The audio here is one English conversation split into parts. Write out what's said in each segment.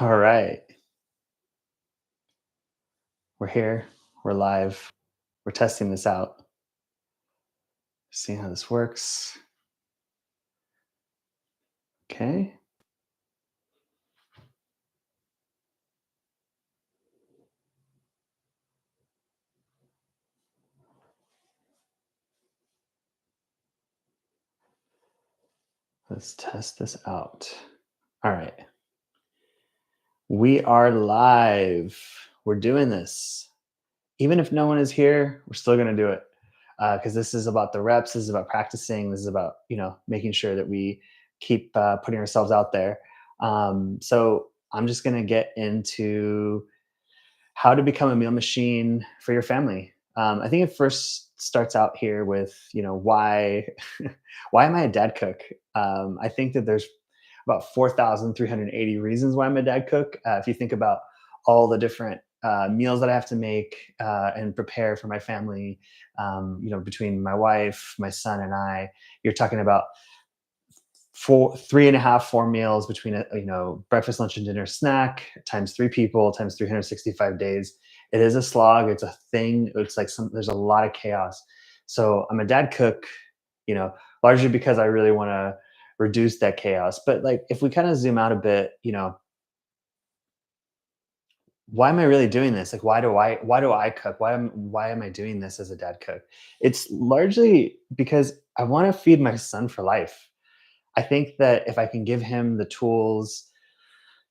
All right. We're here. We're live. We're testing this out. Seeing how this works. Okay. Let's test this out. All right. We are live. We're doing this. Even if no one is here, we're still going to do it. Because this is about the reps. This is about practicing. This is about, making sure that we keep putting ourselves out there. So I'm just going to get into how to become a meal machine for your family. I think it first starts out here with why why am I a dad cook? I think that there's about 4,380 reasons why I'm a dad cook. If you think about all the different meals that I have to make and prepare for my family, between my wife, my son, and I, you're talking about four, three and a half, 4 meals between breakfast, lunch, and dinner snack times 3 people times 365 days. It is a slog. It's a thing. It's like there's a lot of chaos. So I'm a dad cook, you know, largely because I really want to reduce that chaos. But like, if we kind of zoom out a bit, why am I really doing this? Like, why do I cook? Why am I doing this as a dad cook? It's largely because I want to feed my son for life. I think that if I can give him the tools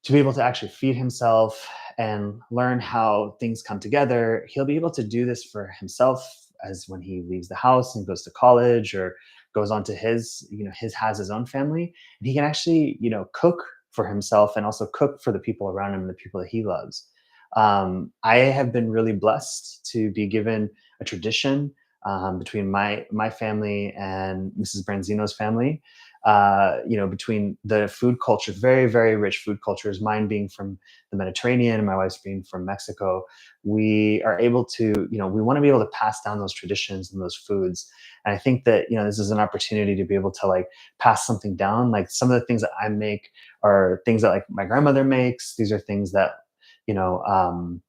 to be able to actually feed himself and learn how things come together, he'll be able to do this for himself as when he leaves the house and goes to college or goes on to his own family. And he can actually, cook for himself and also cook for the people around him and the people that he loves. I have been really blessed to be given a tradition between my family and Mrs. Branzino's family. Between the food culture, very, very rich food cultures, mine being from the Mediterranean and my wife's being from Mexico, we are able to, we want to be able to pass down those traditions and those foods. And I think that, this is an opportunity to be able to like pass something down. Like some of the things that I make are things that like my grandmother makes. These are things that, you know, um,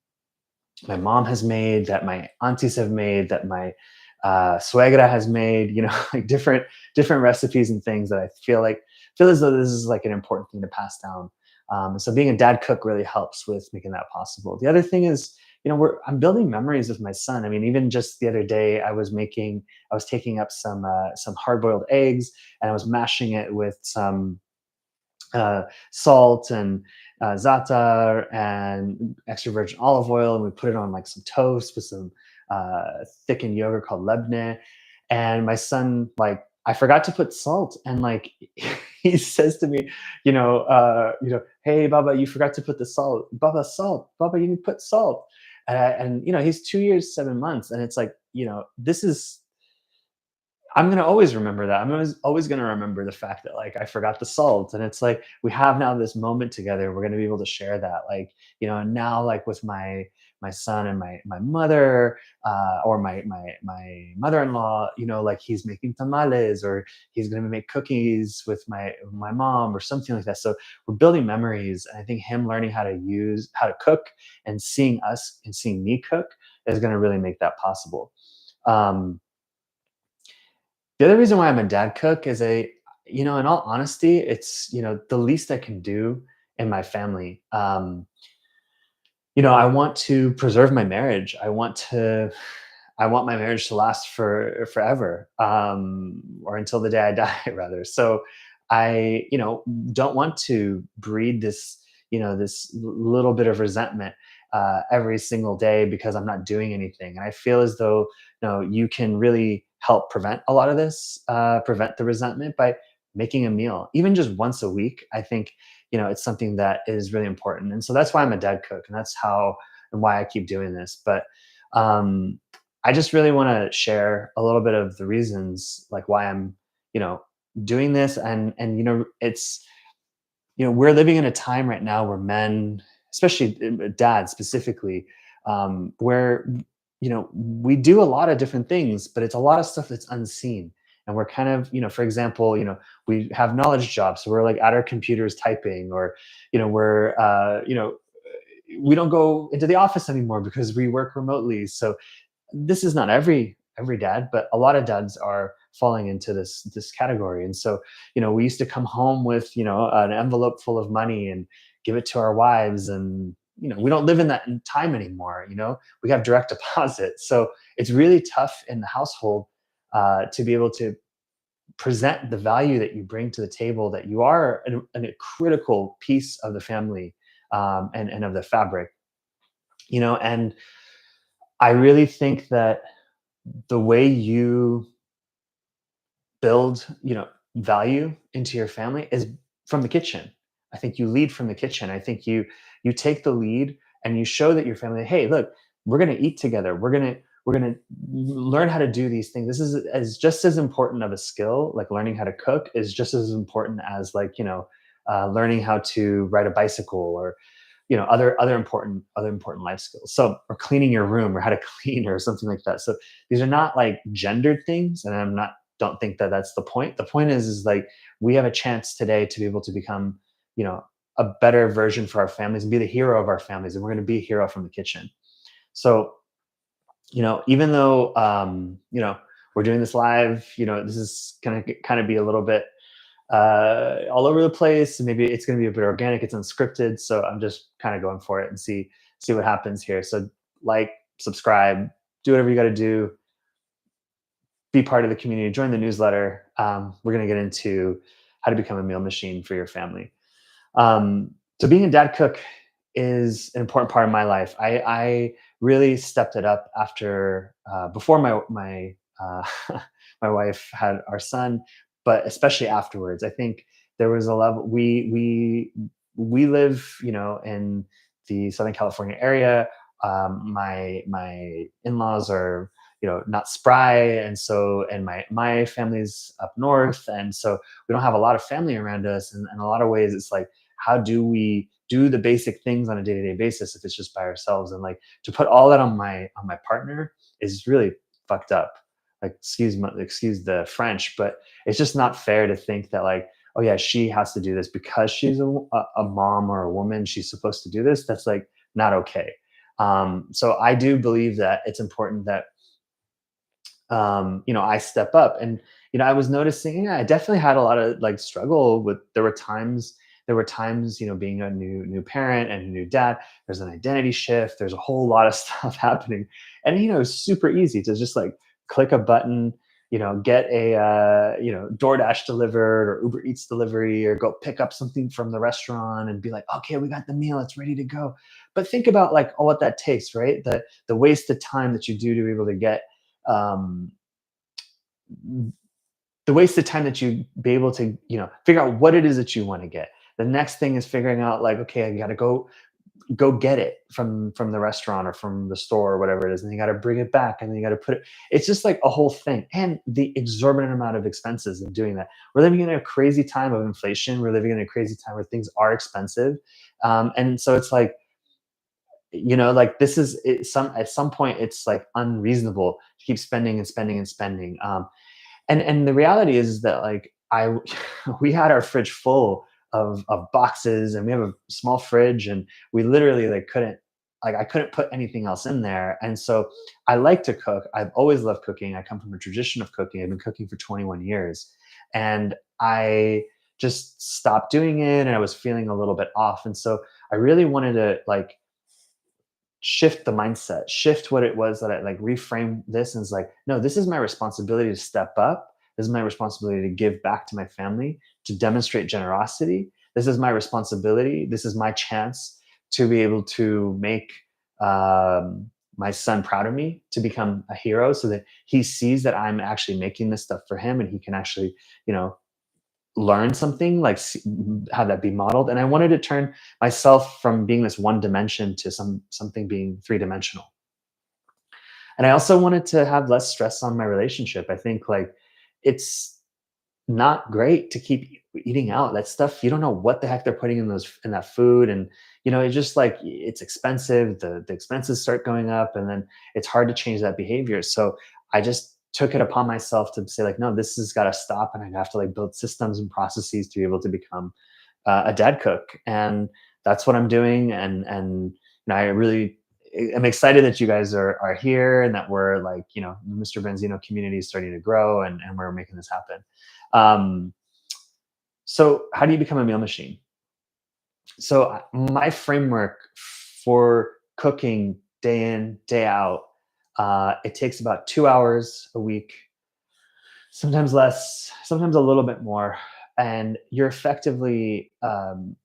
my mom has made, that my aunties have made, that my suegra has made, like different recipes and things that I feel as though this is like an important thing to pass down. So being a dad cook really helps with making that possible. The other thing is, I'm building memories with my son. I mean, even just the other day, I was taking up some hard boiled eggs and I was mashing it with some salt and za'atar and extra virgin olive oil, and we put it on like some toast with some thickened yogurt called lebne. And my son, like, I forgot to put salt, and like he says to me, hey Baba, you forgot to put the salt. Baba, salt. Baba, you need to put salt. And he's 2 years 7 months, and it's like this is I'm gonna always remember that. I'm always gonna remember the fact that like I forgot the salt, and it's like we have now this moment together. We're gonna be able to share that, like and now like with my son and my mother, or my mother-in-law. Like he's making tamales, or he's gonna make cookies with my mom, or something like that. So we're building memories, and I think him learning how to cook and seeing us and seeing me cook is gonna really make that possible. Um, the other reason why I'm a dad cook is in all honesty, it's, the least I can do in my family. I want to preserve my marriage. I want my marriage to last for forever, or until the day I die, rather. So I, don't want to breed this little bit of resentment every single day because I'm not doing anything. And I feel as though, you can really help prevent a lot of this, prevent the resentment by making a meal, even just once a week. I think, it's something that is really important. And so that's why I'm a dad cook, and that's how and why I keep doing this. But um, I just really want to share a little bit of the reasons like why I'm, you know, doing this. And it's we're living in a time right now where men, especially dads specifically, where we do a lot of different things, but it's a lot of stuff that's unseen. and we're kind of, for example, we have knowledge jobs, so we're like at our computers typing, or we're we don't go into the office anymore because we work remotely. So this is not every dad, but a lot of dads are falling into this category. And so, we used to come home with, an envelope full of money and give it to our wives. And, we don't live in that time anymore. We have direct deposit. So it's really tough in the household to be able to present the value that you bring to the table, that you are a critical piece of the family, and of the fabric, and I really think that the way you build, value into your family is from the kitchen. I think you lead from the kitchen. I think you take the lead and you show that your family, hey, look, we're going to eat together. We're going to learn how to do these things. This is as just as important of a skill. Like learning how to cook is just as important as, like, learning how to ride a bicycle, or other important life skills, so, or cleaning your room, or how to clean, or something like that. So these are not like gendered things, and I'm not don't think that that's the point. The point is like, we have a chance today to be able to become, you know a better version for our families and be the hero of our families, and we're going to be a hero from the kitchen. So, even though, we're doing this live, this is going to kind of be a little bit all over the place. Maybe it's going to be a bit organic. It's unscripted, so I'm just kind of going for it and see what happens here. So, like, subscribe, do whatever you got to do, be part of the community, join the newsletter. We're going to get into how to become a meal machine for your family. So, being a dad cook is an important part of my life. I really stepped it up after, before my my wife had our son, but especially afterwards. I think there was a level, we live, in the Southern California area. My in-laws are, not spry, and so, and my family's up north, and so we don't have a lot of family around us. And in a lot of ways, it's like, how do we do the basic things on a day-to-day basis if it's just by ourselves? And, like, to put all that on my partner is really fucked up. Like, excuse the French, but it's just not fair to think that, like, oh yeah, she has to do this because she's a mom or a woman, she's supposed to do this. That's, like, not okay. So I do believe that it's important that, I step up. And, I was noticing, yeah, I definitely had a lot of, like, struggle with, there were times, being a new parent and a new dad, there's an identity shift, there's a whole lot of stuff happening. And, it's super easy to just, like, click a button, get a, DoorDash delivered, or Uber Eats delivery, or go pick up something from the restaurant and be like, okay, we got the meal, it's ready to go. But think about, like, all what that takes, right? The wasted time that you do to be able to get, um, the wasted time that you be able to, figure out what it is that you want to get. The next thing is figuring out, like, okay, I got to go get it from the restaurant or from the store or whatever it is, and you got to bring it back, and then you got to put it. It's just like a whole thing, and the exorbitant amount of expenses of doing that. We're living in a crazy time of inflation. We're living in a crazy time where things are expensive, and so it's like, like, this is at some point it's like unreasonable to keep spending and spending and spending. And the reality is that, like, I we had our fridge full of boxes, and we have a small fridge, and we literally, like, couldn't, like, I couldn't put anything else in there. And so I like to cook. I've always loved cooking. I come from a tradition of cooking. I've been cooking for 21 years. And I just stopped doing it, and I was feeling a little bit off. And so I really wanted to, like, shift the mindset, shift what it was that I, like, reframe this, and it's like, no, this is my responsibility to step up. This is my responsibility to give back to my family, to demonstrate generosity. This is my responsibility. This is my chance to be able to make, my son proud of me, to become a hero, so that he sees that I'm actually making this stuff for him, and he can actually, you know, learn something, like, have that be modeled. And I wanted to turn myself from being this one dimension to something being three-dimensional. And I also wanted to have less stress on my relationship. I think, like, it's not great to keep eating out. That stuff, you don't know what the heck they're putting in that food. And, it's just like, it's expensive. The expenses start going up, and then it's hard to change that behavior. So I just took it upon myself to say like, no, this has got to stop, and I have to like build systems and processes to be able to become a dad cook, and that's what I'm doing. I really am excited that you guys are here, and that we're like, the Mr. Benzino community is starting to grow, and we're making this happen. Um, so, how do you become a meal machine? So, my framework for cooking day in, day out, it takes about 2 hours a week, sometimes less, sometimes a little bit more. And you're effectively going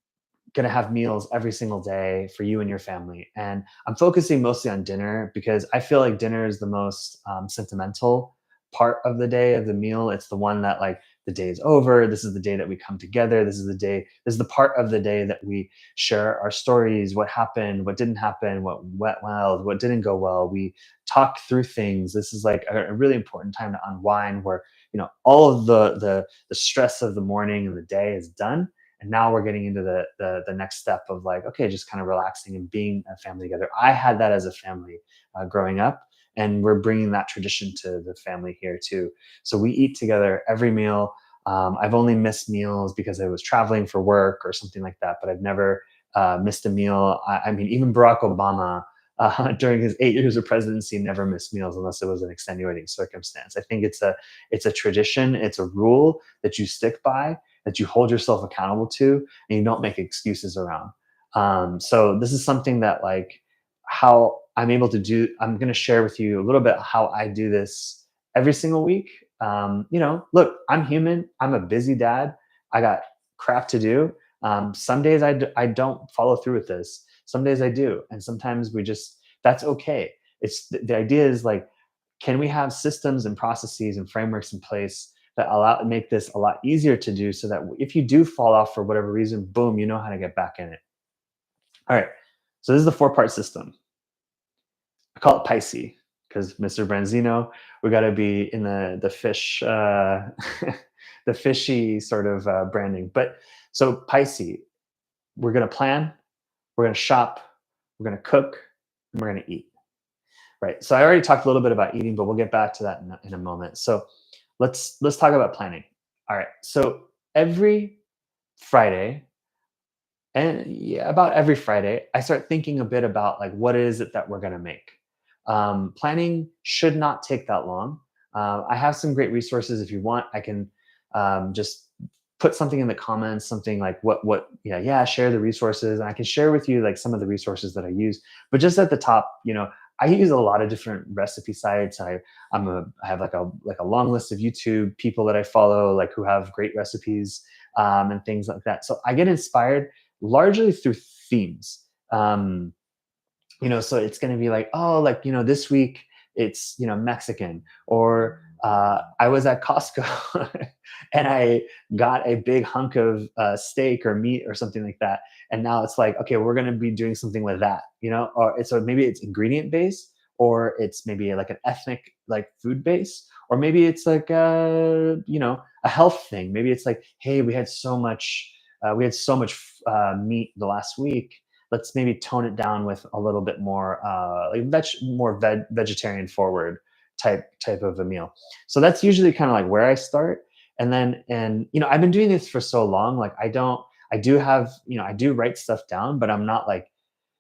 to have meals every single day for you and your family. And I'm focusing mostly on dinner because I feel like dinner is the most sentimental part of the day of the meal. It's the one that like the day is over. This is the day that we come together. This is the part of the day that we share our stories, what happened, what didn't happen, what went well, what didn't go well. We talk through things. This is like a really important time to unwind where, all of the stress of the morning and the day is done, and now we're getting into the next step of like, okay, just kind of relaxing and being a family together. I had that as a family growing up, and we're bringing that tradition to the family here too. So we eat together every meal. I've only missed meals because I was traveling for work or something like that, but I've never missed a meal. I mean, even Barack Obama, during his 8 years of presidency, never missed meals unless it was an extenuating circumstance. I think it's a tradition, it's a rule that you stick by, that you hold yourself accountable to, and you don't make excuses around. So this is something that like how I'm able to do. I'm going to share with you a little bit how I do this every single week. Look, I'm human. I'm a busy dad. I got crap to do. Some days I don't follow through with this. Some days I do, and sometimes that's okay. It's the idea is like, can we have systems and processes and frameworks in place that make this a lot easier to do, so that if you do fall off for whatever reason, boom, you know how to get back in it. All right. So this is the four-part system. I call it Pisces because Mr. Branzino, we got to be in the fish, the fishy sort of branding. But so Pisces, we're gonna plan, we're gonna shop, we're gonna cook, and we're gonna eat. Right. So I already talked a little bit about eating, but we'll get back to that in a moment. So let's talk about planning. All right. So every Friday, and yeah, about every Friday, I start thinking a bit about like what is it that we're gonna make. Planning should not take that long. I have some great resources. If you want, I can just put something in the comments, something like yeah, share the resources, and I can share with you like some of the resources that I use. But just at the top, I use a lot of different recipe sites. I have like a long list of YouTube people that I follow, like who have great recipes and things like that. So I get inspired largely through themes. So it's going to be like, oh, like, this week it's, Mexican, or I was at Costco and I got a big hunk of steak or meat or something like that. And now it's like, okay, we're going to be doing something with that, or maybe it's ingredient based, or it's maybe like an ethnic, like food base, or maybe it's like, a health thing. Maybe it's like, hey, we had so much meat the last week. Let's maybe tone it down with a little bit more vegetarian forward type of a meal. So that's usually kind of like where I start. And I've been doing this for so long, like I do write stuff down, but I'm not like,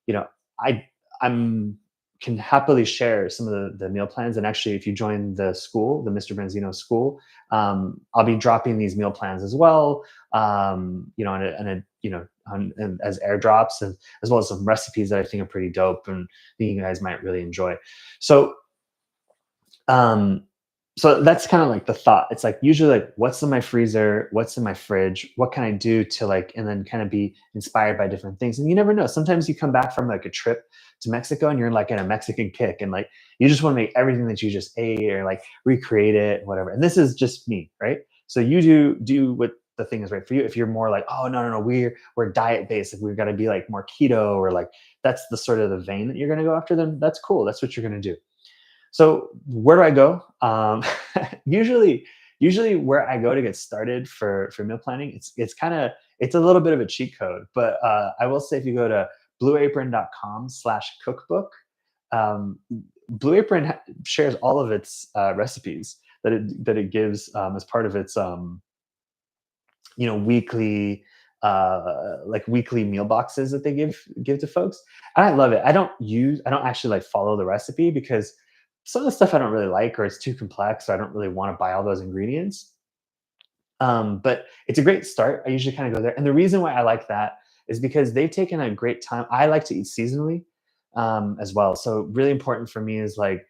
you know I I'm can happily share some of the meal plans. And actually, if you join the school, the Mr. Benzino school, I'll be dropping these meal plans as well, and as airdrops, and as well as some recipes that I think are pretty dope and think you guys might really enjoy. So um, so that's kind of like the thought. It's like usually like what's in my freezer, what's in my fridge, what can I do to like, and then kind of be inspired by different things. And you never know. Sometimes you come back from like a trip to Mexico and you're like in a Mexican kick, and like you just want to make everything that you just ate or like recreate it, whatever. And this is just me, right? So you do what the thing is right for you. If you're more like, oh no, no, no, we're diet based, if we've got to be like more keto, or like that's the sort of the vein that you're gonna go after, then that's cool. That's what you're gonna do. So where do I go? Usually, usually where I go to get started for meal planning, it's a little bit of a cheat code, but I will say if you go to blueapron.com/cookbook, um, Blue Apron shares all of its recipes that it gives as part of its weekly like weekly meal boxes that they give to folks. And I love it. I don't actually like follow the recipe because some of the stuff I don't really like or it's too complex, so I don't really want to buy all those ingredients. But it's a great start. I usually kind of go there. And the reason why I like that is because they've taken a great time. I like to eat seasonally as well. So really important for me is like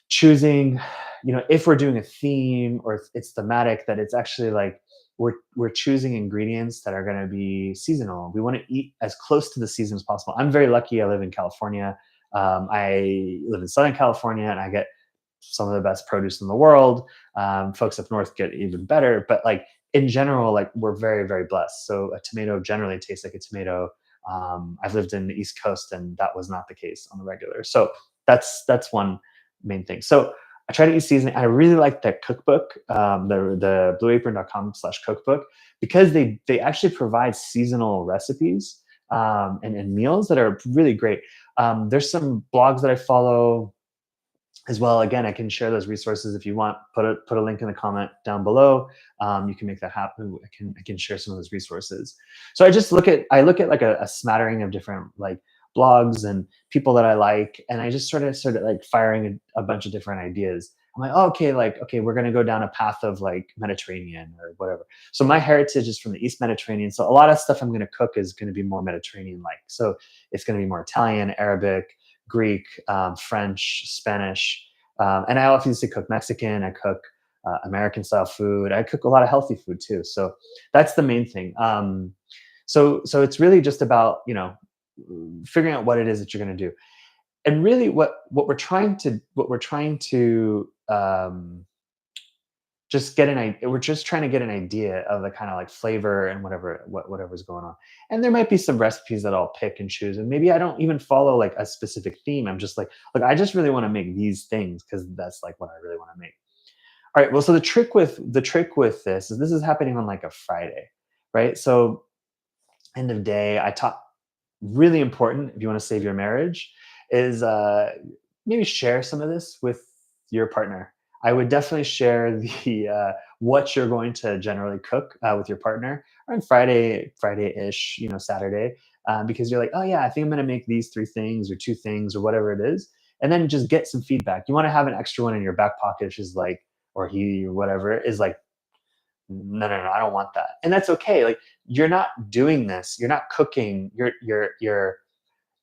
choosing, if we're doing a theme or if it's thematic, that it's actually like we're choosing ingredients that are going to be seasonal. We want to eat as close to the season as possible. I'm very lucky. I live in California. I live in Southern California, and I get some of the best produce in the world. Folks up north get even better, but like in general, like we're very, very blessed. So a tomato generally tastes like a tomato. I've lived in the East Coast, and that was not the case on the regular. So that's one main thing. So I try to eat seasoning. I really like that cookbook, the blueapron.com/cookbook, because they actually provide seasonal recipes and meals that are really great. There's some blogs that I follow as well. Again, I can share those resources if you want. Put a link in the comment down below. You can make that happen. I can share some of those resources. So I look at like a smattering of different like blogs and people that I like, and I just sort of like firing a bunch of different ideas. I'm like, oh, okay, we're gonna go down a path of like Mediterranean or whatever. So my heritage is from the East Mediterranean. So a lot of stuff I'm gonna cook is gonna be more Mediterranean like. So it's gonna be more Italian, Arabic, Greek, French, Spanish, and I obviously cook Mexican. I cook American style food. I cook a lot of healthy food too. So that's the main thing. So it's really just about figuring out what it is that you're going to do, and really what we're trying to just get an idea. We're just trying to get an idea of the kind of like flavor and whatever's going on. And there might be some recipes that I'll pick and choose, and maybe I don't even follow like a specific theme. I'm just like, look, I just really want to make these things because that's like what I really want to make. All right. Well, so the trick with this is happening on like a Friday, right? So end of day, I taught really important if you want to save your marriage is maybe share some of this with your partner. I would definitely share the what you're going to generally cook with your partner on Friday-ish, Saturday, because you're like, oh yeah, I think I'm going to make these three things or two things or whatever it is, and then just get some feedback. You want to have an extra one in your back pocket, which is like, or he or whatever is like, no, no, no, I don't want that, and that's okay. Like you're not doing this, you're not cooking. You're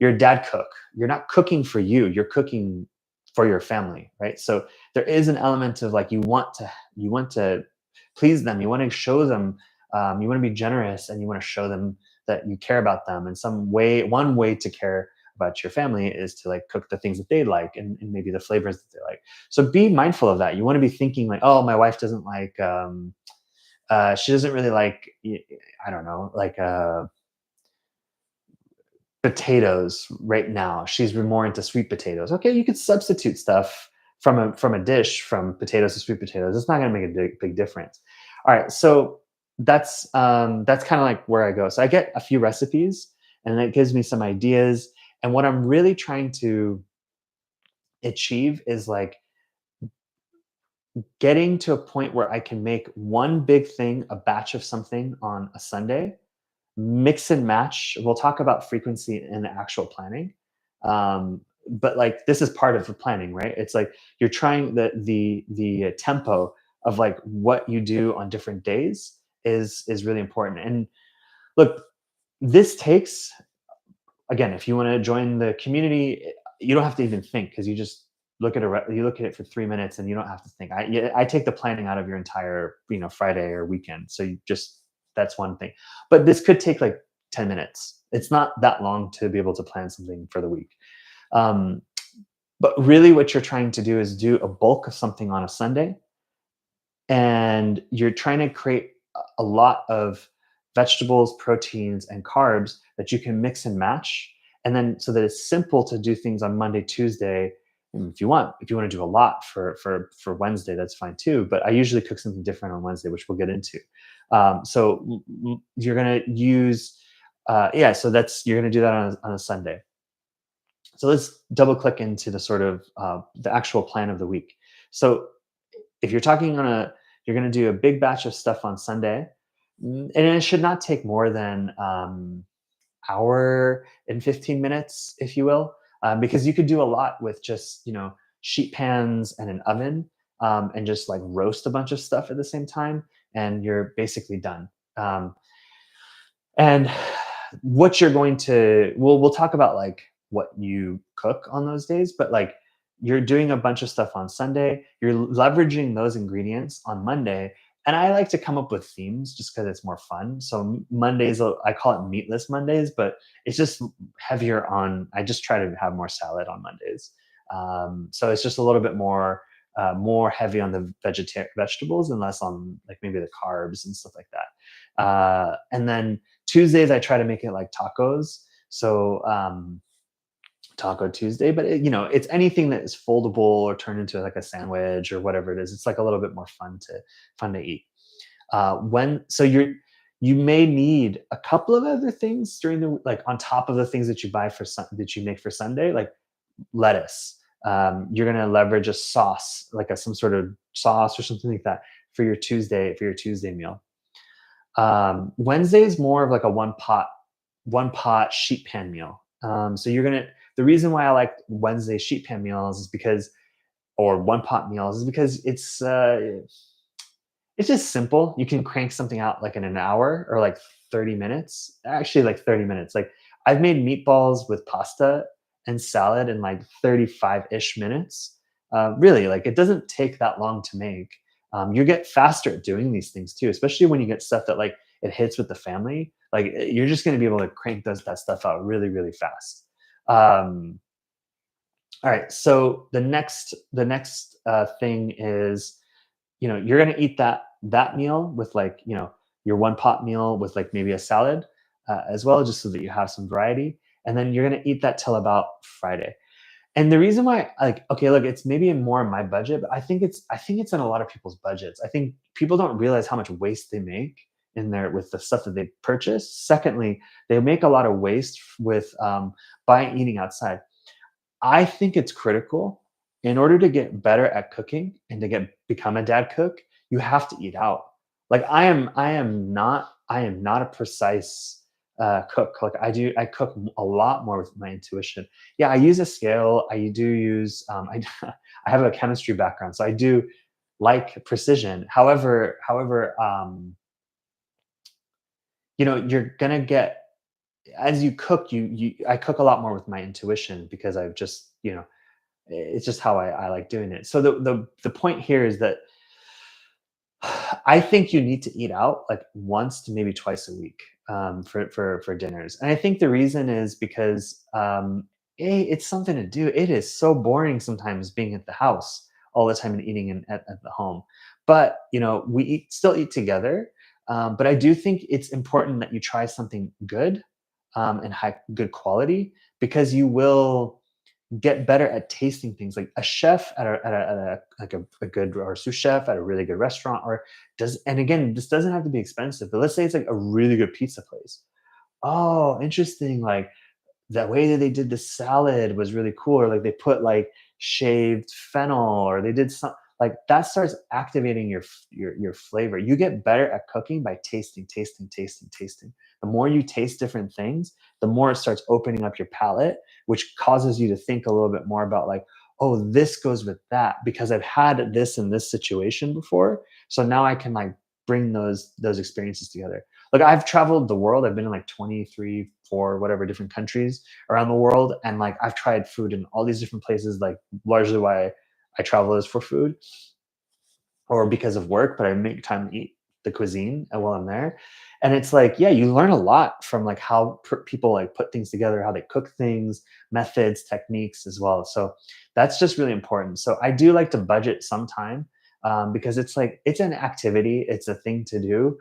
a dad cook. You're not cooking for you. You're cooking for your family, right? So there is an element of like you want to please them. You want to show them. You want to be generous, and you want to show them that you care about them in some way. One way to care about your family is to like cook the things that they like and maybe the flavors that they like. So be mindful of that. You want to be thinking like, oh, my wife doesn't like. She doesn't really like. I don't know, like potatoes right now. She's more into sweet potatoes. Okay, you could substitute stuff from a dish from potatoes to sweet potatoes. It's not going to make a big difference. All right, so that's kind of like where I go. So I get a few recipes, and it gives me some ideas. And what I'm really trying to achieve is like getting to a point where I can make one big thing, a batch of something on a Sunday, mix and match. We'll talk about frequency in the actual planning. But like this is part of the planning, right? It's like you're trying the tempo of like what you do on different days is really important. And look, this takes, again, if you want to join the community, you don't have to even think because you just you look at it for 3 minutes and you don't have to think. I take the planning out of your entire Friday or weekend. So you just that's one thing. But this could take like 10 minutes. It's not that long to be able to plan something for the week. Um, but really, what you're trying to do is do a bulk of something on a Sunday, and you're trying to create a lot of vegetables, proteins, and carbs that you can mix and match. And then so that it's simple to do things on Monday, Tuesday. And if you want to do a lot for Wednesday, that's fine too. But I usually cook something different on Wednesday, which we'll get into. You're gonna use, yeah. So that's you're gonna do that on a Sunday. So let's double click into the sort of the actual plan of the week. So if you're talking on a you're going to do a big batch of stuff on Sunday, and it should not take more than hour and 15 minutes, if you will, because you could do a lot with just sheet pans and an oven, and just like roast a bunch of stuff at the same time, and you're basically done. Um, and what you're going to we'll talk about like what you cook on those days, but like you're doing a bunch of stuff on Sunday, you're leveraging those ingredients on Monday. And I like to come up with themes just because it's more fun. So Mondays, I call it meatless Mondays, but it's just heavier on. I just try to have more salad on Mondays, so it's just a little bit more heavy on the vegetables and less on like maybe the carbs and stuff like that. And then Tuesdays, I try to make it like tacos. So Taco Tuesday, but it's anything that is foldable or turned into like a sandwich or whatever it is. It's like a little bit more fun to eat. When so you may need a couple of other things during the like on top of the things that you buy that you make for Sunday, like lettuce. You're gonna leverage a sauce, like some sort of sauce or something like that for your Tuesday meal. Wednesday is more of like a one pot sheet pan meal. So the reason why I like Wednesday sheet pan meals is because, or one pot meals is because it's just simple. You can crank something out like in an hour or like 30 minutes. Actually, like 30 minutes. Like I've made meatballs with pasta and salad in like 35-ish minutes. Really, like it doesn't take that long to make. You get faster at doing these things too, especially when you get stuff that like it hits with the family. Like you're just going to be able to crank that stuff out really, really fast. Um, all right. So the next thing is, you're going to eat that meal with like, your one pot meal with like maybe a salad, as well, just so that you have some variety. And then you're going to eat that till about Friday. And the reason why, like, okay, look, it's maybe more in my budget, but I think it's in a lot of people's budgets. I think people don't realize how much waste they make in there with the stuff that they purchase. Secondly, they make a lot of waste with buying eating outside. I think it's critical in order to get better at cooking and to get become a dad cook, you have to eat out. Like I am not a precise cook. Like I cook a lot more with my intuition. Yeah, I use a scale. I do use I have a chemistry background, so I do like precision. However, you're gonna get as you cook, I cook a lot more with my intuition because I've just it's just how I like doing it. So the point here is that I think you need to eat out like once to maybe twice a week, for dinners. And I think the reason is because it's something to do. It is so boring sometimes being at the house all the time and eating at the home. But we still eat together. But I do think it's important that you try something good, and good quality, because you will get better at tasting things. Like a chef at a like a good or a sous chef at a really good restaurant, or does and again, this doesn't have to be expensive, but let's say it's like a really good pizza place. Oh, interesting. Like the way that they did the salad was really cool, or like they put like shaved fennel, or they did some like that starts activating your flavor. You get better at cooking by tasting, tasting, tasting, tasting. The more you taste different things, the more it starts opening up your palate, which causes you to think a little bit more about like, oh, this goes with that because I've had this in this situation before. So now I can like bring those experiences together. Like I've traveled the world. I've been in like 23, 4, whatever different countries around the world. And like I've tried food in all these different places, like largely why I travel is for food or because of work, but I make time to eat the cuisine while I'm there. And it's like, yeah, you learn a lot from like how people like put things together, how they cook things, methods, techniques as well. So that's just really important. So I do like to budget some time, because it's like it's an activity, it's a thing to do.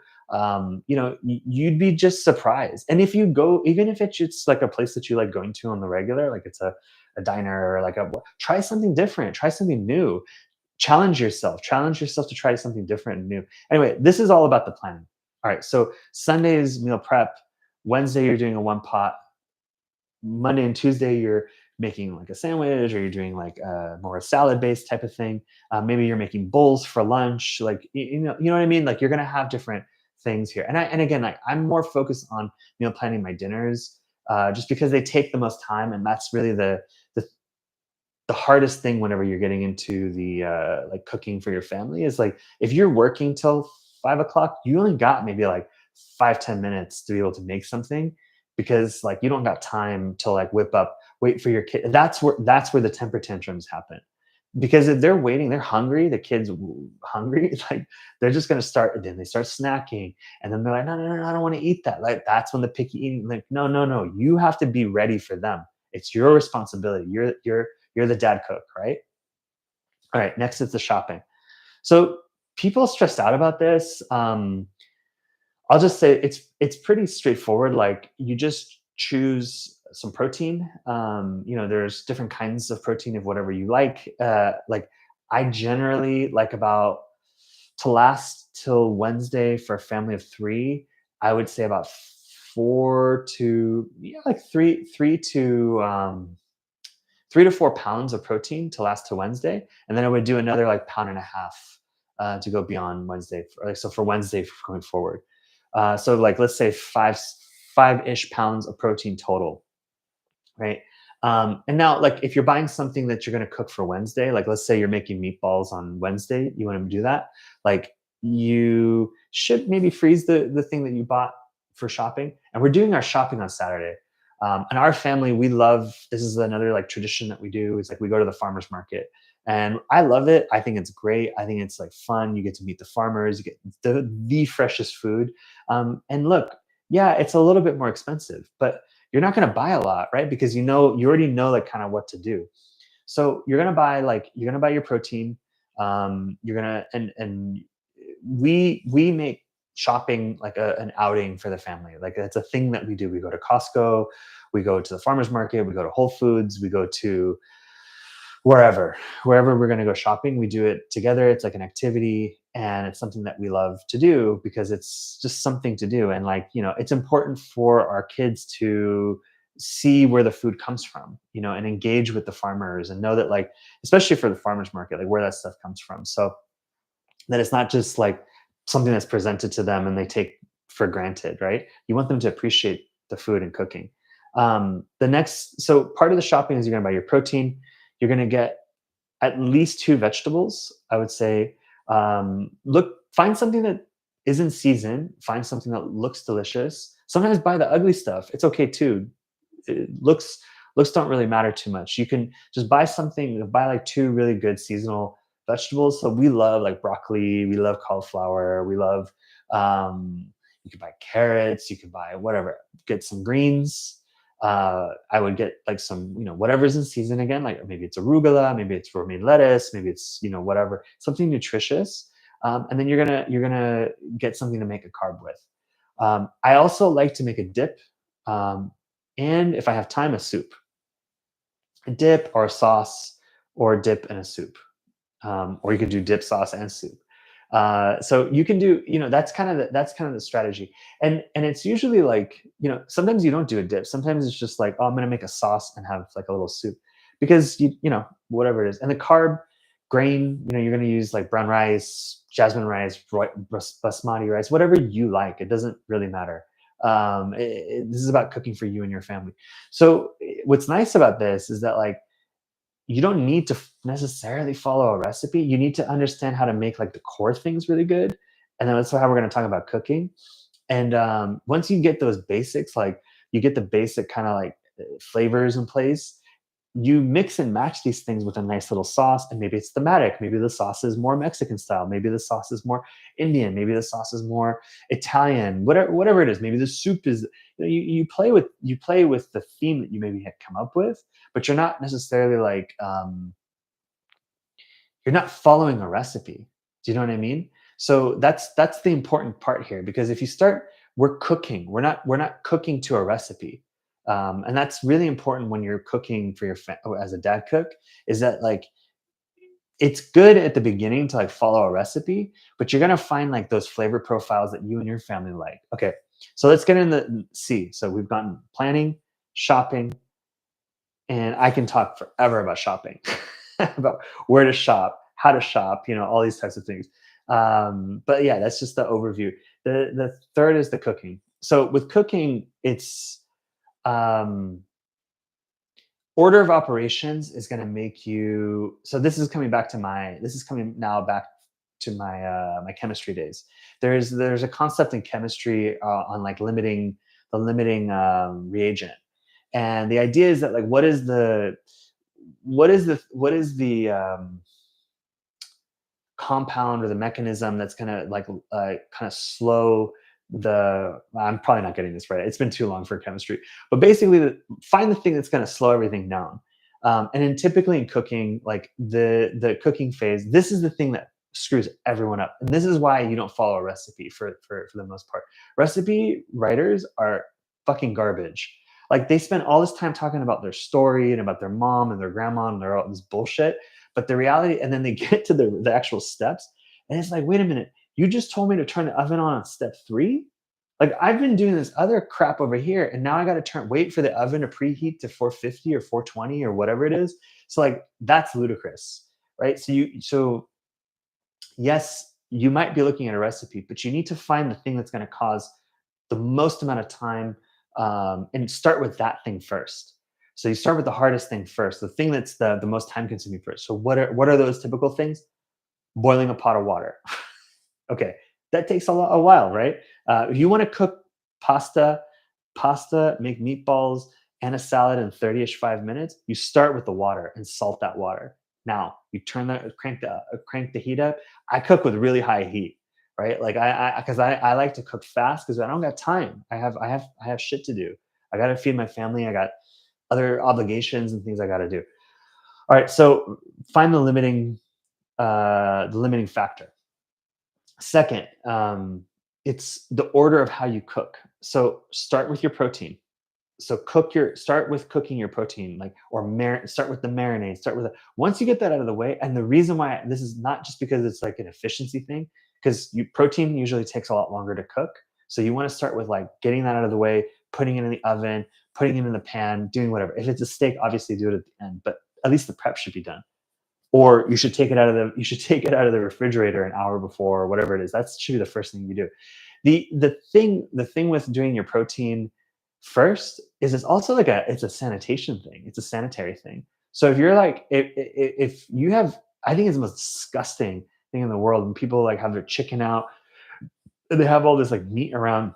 You'd be just surprised. And if you go, even if it's just like a place that you like going to on the regular, like it's a diner or like try something different, try something new, challenge yourself to try something different and new. Anyway, this is all about the planning. All right, so Sunday is meal prep. Wednesday you're doing a one pot. Monday and Tuesday making like a sandwich, or you're doing like a more salad based type of thing. Maybe you're making bowls for lunch. Like you know what I mean. Like you're gonna have different things here. And again, like I'm more focused on meal planning my dinners, just because they take the most time, and that's really the the hardest thing whenever you're getting into the like cooking for your family is like if you're working till 5 o'clock, you only got maybe like 5-10 minutes to be able to make something, because like you don't got time to like whip up, wait for your kid. That's where the temper tantrums happen, because if they're waiting, they're hungry, the kids hungry, like they're just going to start, and then they start snacking, and then they're like, no, no, no, no, I don't want to eat that. Like that's when the picky eating, like, no, no, no, you have to be ready for them. It's your responsibility. You're the dad cook, right? All right, next is the shopping. So people stressed out about this. I'll just say it's pretty straightforward. Like you just choose some protein. There's different kinds of protein of whatever you like. Like I generally like about to last till Wednesday for a family of three. I would say about 3 to 4 pounds of protein to last to Wednesday, and then I would do another like pound and a half to go beyond Wednesday. So for Wednesday going forward, so like let's say five-ish pounds of protein total, right? And now, like if you're buying something that you're going to cook for Wednesday, like let's say you're making meatballs on Wednesday, you want to do that, like you should maybe freeze the thing that you bought for shopping. And we're doing our shopping on Saturday. And our family, we love, this is another like tradition that we do. It's like we go to the farmers market, and I love it. I think it's great. I think it's like fun. You get to meet the farmers, you get the freshest food. And look, yeah, it's a little bit more expensive, but you're not going to buy a lot, right? Because you already know like kind of what to do. So you're going to buy your protein. You're going to and we make shopping like an outing for the family. Like it's a thing that we do. We go to Costco, we go to the farmers market, we go to Whole Foods, we go to wherever we're going to go shopping. We do it together. It's like an activity, and it's something that we love to do because it's just something to do. And like it's important for our kids to see where the food comes from, and engage with the farmers, and know that, like, especially for the farmers market, like where that stuff comes from, so that it's not just like something that's presented to them and they take for granted, right? You want them to appreciate the food and cooking. So part of the shopping is you're going to buy your protein. You're going to get at least two vegetables, I would say. Find something that is in season. Find something that looks delicious. Sometimes buy the ugly stuff. It's okay too. Looks don't really matter too much. You can just buy something. Buy like two really good seasonal vegetables. So we love like broccoli. We love cauliflower. We love. You can buy carrots. You can buy whatever. Get some greens. I would get like some, whatever's in season again. Like maybe it's arugula, maybe it's romaine lettuce, maybe it's whatever, something nutritious. And then you're gonna get something to make a carb with. I also like to make a dip, um, and if I have time, a soup, a dip or a sauce, or a dip and a soup, or you can do dip, sauce, and soup. So you can do, that's kind of the strategy, and it's usually like, sometimes you don't do a dip. Sometimes it's just like, oh, I'm gonna make a sauce and have like a little soup, because whatever it is, and the carb grain, you're gonna use like brown rice, jasmine rice, basmati rice, whatever you like. It doesn't really matter. This is about cooking for you and your family. So what's nice about this is that, like, you don't need to necessarily follow a recipe. You need to understand how to make like the core things really good. And then that's how we're going to talk about cooking. And once you get those basics, like you get the basic kind of like flavors in place, you mix and match these things with a nice little sauce. And maybe it's thematic. Maybe the sauce is more Mexican style. Maybe the sauce is more Indian. Maybe the sauce is more Italian. Whatever it is. Maybe the soup is. You play with the theme that you maybe had come up with, but you're not necessarily like, you're not following a recipe. Do you know what I mean? So that's the important part here, because if you start, we're cooking. We're not cooking to a recipe, and that's really important when you're cooking for as a dad cook. Is that, like, it's good at the beginning to like follow a recipe, but you're gonna find like those flavor profiles that you and your family like. Okay, so let's get in the C. So we've gotten planning, shopping, and I can talk forever about shopping, about where to shop, how to shop, all these types of things. But yeah, that's just the overview. The third is the cooking. So with cooking, it's um, order of operations is going to make you. So this is coming now back to my chemistry days. There's a concept in chemistry on like limiting reagent, and the idea is that like what is the compound or the mechanism that's gonna like kind of slow the. I'm probably not getting this right. It's been too long for chemistry, but basically, find the thing that's gonna slow everything down. And then typically in cooking, like the cooking phase, this is the thing that screws everyone up, and this is why you don't follow a recipe for the most part. Recipe writers are fucking garbage. Like they spend all this time talking about their story and about their mom and their grandma and their all this bullshit, but the reality, and then they get to the actual steps, and it's like, wait a minute, you just told me to turn the oven on step three? Like I've been doing this other crap over here, and now I got to wait for the oven to preheat to 450 or 420 or whatever it is. So like that's ludicrous, right? So yes, you might be looking at a recipe, but you need to find the thing that's going to cause the most amount of time, and start with that thing first. So you start with the hardest thing first, the thing that's the most time consuming first. So what are those typical things? Boiling a pot of water. Okay, that takes a while, right? If you want to cook pasta, make meatballs and a salad in 30ish 5 minutes, you start with the water and salt that water. Now you crank the heat up. I cook with really high heat, right? Like I like to cook fast because I don't got time. I have shit to do. I got to feed my family. I got other obligations and things I got to do. All right, so find the limiting factor. Second, it's the order of how you cook. So start with your protein. So start with cooking your protein, like start with the marinade. Once you get that out of the way, and the reason why this is not just because it's like an efficiency thing, because protein usually takes a lot longer to cook. So you want to start with like getting that out of the way, putting it in the oven, putting it in the pan, doing whatever. If it's a steak, obviously do it at the end, but at least the prep should be done. Or you should take it out of the refrigerator an hour before, or whatever it is. That should be the first thing you do. The thing with doing your protein first is it's a sanitation thing. It's a sanitary thing. So if you're like if you have, I think it's the most disgusting thing in the world when people like have their chicken out and they have all this like meat around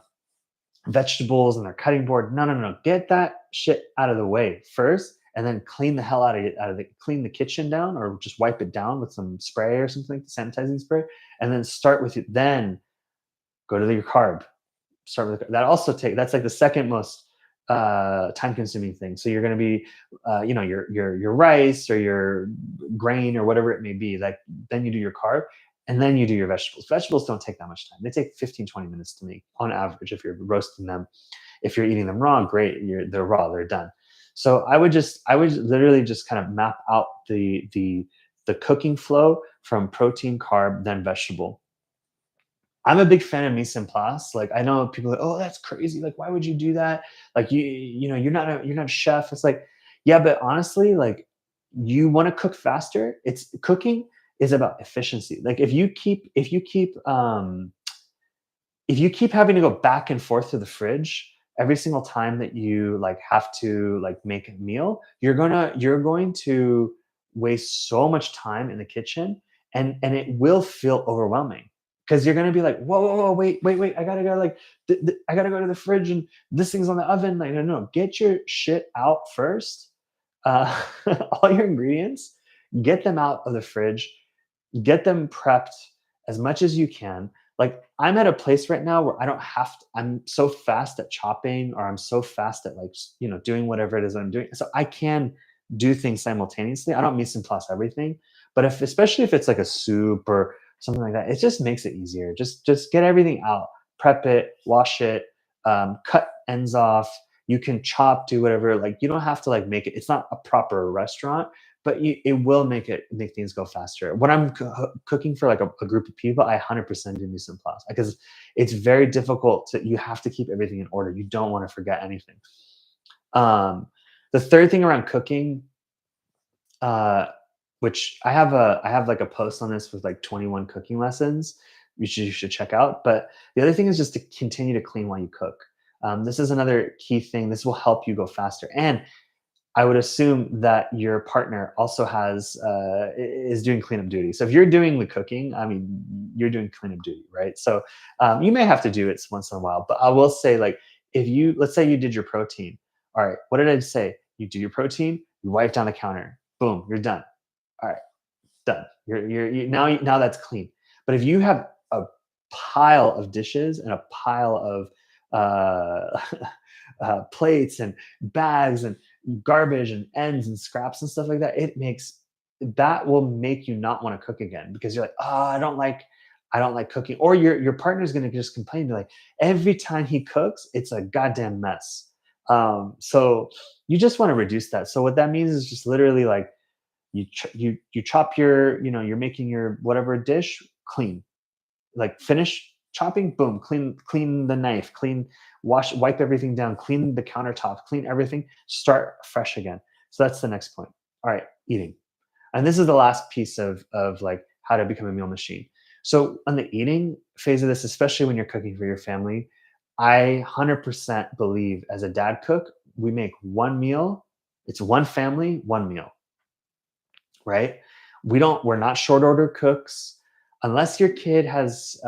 vegetables and their cutting board. No, no, no. Get that shit out of the way first, and then clean the hell out of it. Clean the kitchen down, or just wipe it down with some spray or something, sanitizing spray, and then start with it. Then go to your carb. Start with that. Also that's like the second most time consuming thing. So you're going to be, your rice or your grain or whatever it may be. Like then you do your carb, and then you do your vegetables. Vegetables don't take that much time. They take 15-20 minutes to make on average if you're roasting them. If you're eating them raw, great. They're raw. They're done. So I would literally just kind of map out the cooking flow from protein, carb, then vegetable. I'm a big fan of mise en place. Like I know people are like, oh, that's crazy. Like, why would you do that? Like you're not a chef. It's like, yeah, but honestly, like you want to cook faster. It's cooking is about efficiency. Like if you keep having to go back and forth to the fridge every single time that you like have to like make a meal, you're going to waste so much time in the kitchen, and it will feel overwhelming because you're going to be like, whoa, whoa, whoa, wait, wait, wait, I gotta go, like I gotta go to the fridge, and this thing's on the oven. Like, no, no, get your shit out first. uh, all your ingredients, get them out of the fridge, get them prepped as much as you can. Like I'm at a place right now where I don't have to, I'm so fast at chopping, or I'm so fast at like doing whatever it is I'm doing. So I can do things simultaneously. I don't mise en place everything, but especially if it's like a soup or something like that, it just makes it easier. Just get everything out, prep it, wash it, cut ends off. You can chop, do whatever. Like you don't have to like make it. It's not a proper restaurant, but it will make things go faster. When I'm cooking for like a group of people, I 100% do mise en place because it's very difficult to. You have to keep everything in order. You don't want to forget anything. Um, The third thing around cooking, uh, which I have like a post on this with like 21 cooking lessons, which you should check out. But the other thing is just to continue to clean while you cook. This is another key thing. This will help you go faster. And I would assume that your partner also is doing cleanup duty. So if you're doing the cooking, I mean, you're doing cleanup duty, right? So you may have to do it once in a while, but I will say, like, if you let's say you did your protein, all right, what did I say? You do your protein, you wipe down the counter, boom, you're done. All right, done. Now that's clean. But if you have a pile of dishes and a pile of uh, plates and bags and garbage and ends and scraps and stuff like that, that will make you not want to cook again because you're like, oh, I don't like cooking. Or your partner's gonna just complain, be like, every time he cooks, it's a goddamn mess. So you just want to reduce that. So what that means is just literally like you chop you're making your whatever dish clean, like finish chopping, boom, clean the knife, wipe everything down, clean the countertop, clean everything, start fresh again. So that's the next point. All right, eating. And this is the last piece of like how to become a meal machine. So on the eating phase of this, especially when you're cooking for your family, I 100% believe as a dad cook, we make one meal, it's one family, one meal, right? We're not short order cooks unless your kid is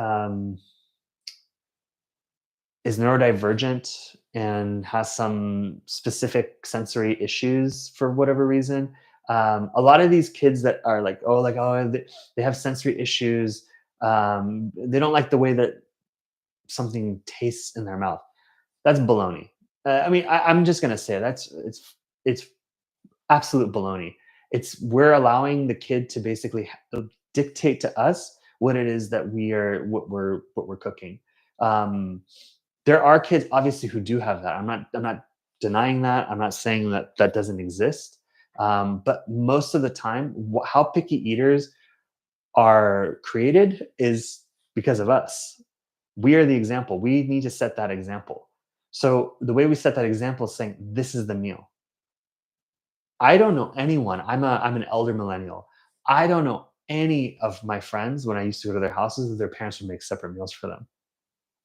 neurodivergent and has some specific sensory issues for whatever reason. A lot of these kids that are like, they have sensory issues. They don't like the way that something tastes in their mouth. That's baloney. I mean, I'm just gonna say it's absolute baloney. We're allowing the kid to basically dictate to us what it is that what we're cooking. Um, there are kids obviously who do have that. I'm not denying that. I'm not saying that that doesn't exist. But most of the time, how picky eaters are created is because of us. We are the example. We need to set that example. So the way we set that example is saying this is the meal. I don't know anyone. I'm an elder millennial. I don't know any of my friends when I used to go to their houses that their parents would make separate meals for them.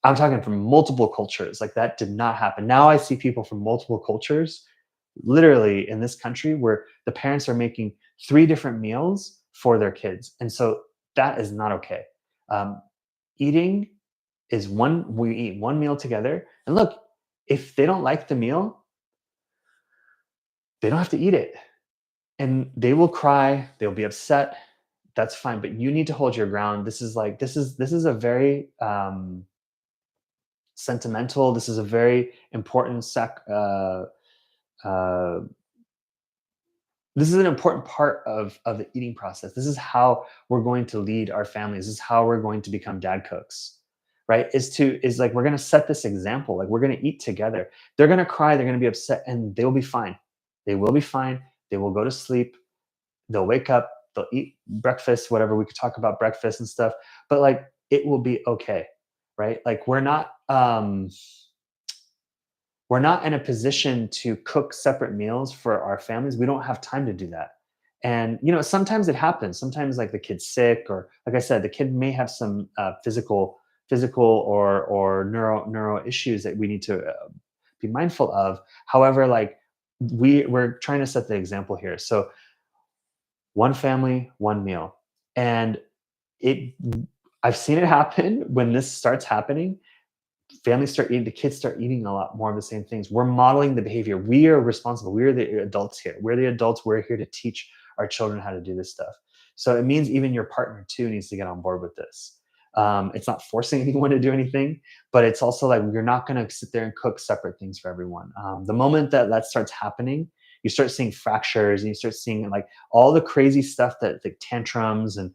I'm talking from multiple cultures. Like that did not happen. Now I see people from multiple cultures literally in this country where the parents are making three different meals for their kids. And so that is not okay. Um, eating we eat one meal together. And look, if they don't like the meal, they don't have to eat it. And they will cry, they'll be upset. That's fine. But you need to hold your ground. This is a very sentimental. This is a very important uh, this is an important part of the eating process. This is how we're going to lead our families. This is how we're going to become dad cooks, right? Is like we're going to set this example. Like we're going to eat together. They're going to cry. They're going to be upset, and they will be fine. They will be fine. They will go to sleep. They'll wake up. They'll eat breakfast. Whatever, we could talk about breakfast and stuff, but like it will be okay, right? Like we're not in a position to cook separate meals for our families. We don't have time to do that. And sometimes it happens. Sometimes like the kid's sick, or like I said, the kid may have some physical or neuro issues that we need to be mindful of. However, like we're trying to set the example here. So one family, one meal. And it I've seen it happen when this starts happening. The kids start eating a lot more of the same things. We're modeling the behavior. We are responsible. We are the adults here. We're the adults. We're here to teach our children how to do this stuff. So it means even your partner too needs to get on board with this. It's not forcing anyone to do anything, but it's also like you're not going to sit there and cook separate things for everyone. The moment that that starts happening, you start seeing fractures and you start seeing like all the crazy stuff that like tantrums and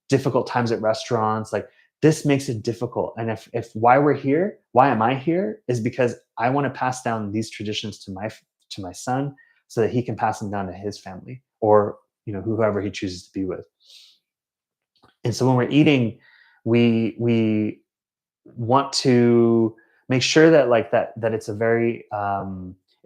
difficult times at restaurants. Like this makes it difficult. And if why am I here, is because I want to pass down these traditions to my son so that he can pass them down to his family or whoever he chooses to be with. And so when we're eating, we want to make sure that like that it's a very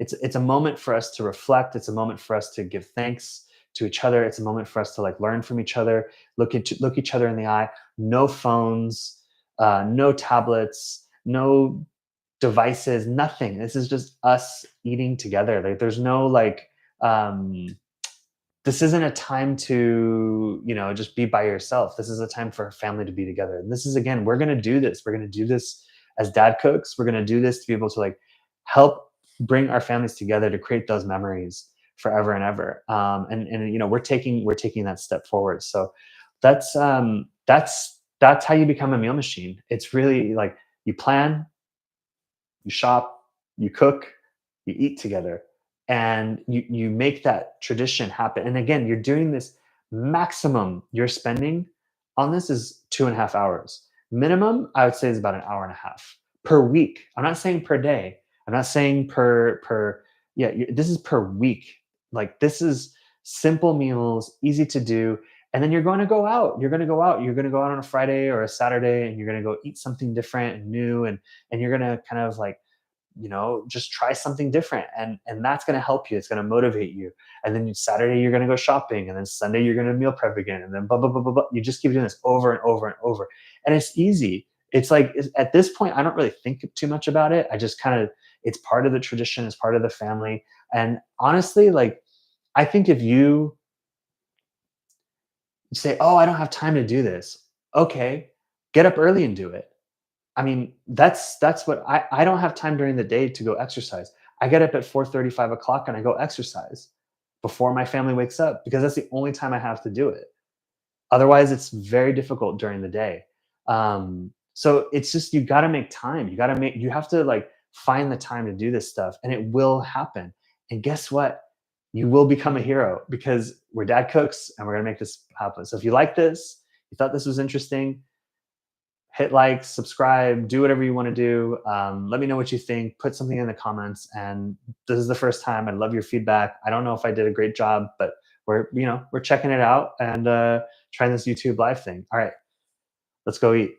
it's a moment for us to reflect. It's a moment for us to give thanks to each other. It's a moment for us to like learn from each other, look each other in the eye. No phones, no tablets, no devices, nothing. This is just us eating together. Like there's no like um this isn't a time to, just be by yourself. This is a time for a family to be together. And this is, again, we're going to do this. We're going to do this as dad cooks. We're going to do this to be able to like help bring our families together to create those memories forever and ever. And we're taking that step forward. So that's how you become a meal machine. It's really like you plan, you shop, you cook, you eat together, and you make that tradition happen. And again, you're doing this, maximum you're spending on this is 2.5 hours. Minimum, I would say, is about an hour and a half per week. I'm not saying per day. I'm not saying per yeah, this is per week. Like this is simple meals, easy to do. And then you're going to go out. You're going to go out. You're going to go out on a Friday or a Saturday, and you're going to go eat something different and new, and you're going to kind of like, just try something different, and that's going to help you. It's going to motivate you. And then Saturday you're going to go shopping, and then Sunday you're going to meal prep again, and then blah blah blah blah blah. You just keep doing this over and over and over, and it's easy. It's like at this point I don't really think too much about it. I just kind of, it's part of the tradition, it's part of the family. And honestly, like, I think if you say, oh, I don't have time to do this, okay, get up early and do it. I mean, that's what I don't have time during the day to go exercise. I get up at 4:30, 5 o'clock, and I go exercise before my family wakes up, because that's the only time I have to do it. Otherwise, it's very difficult during the day. So it's just, you got to make time. You have to like find the time to do this stuff, and it will happen. And guess what? You will become a hero, because we're dad cooks, and we're gonna make this happen. So if you like this, you thought this was interesting, hit like, subscribe, do whatever you want to do. Let me know what you think. Put something in the comments. And this is the first time. I'd love your feedback. I don't know if I did a great job, but we're checking it out and trying this YouTube live thing. All right, let's go eat.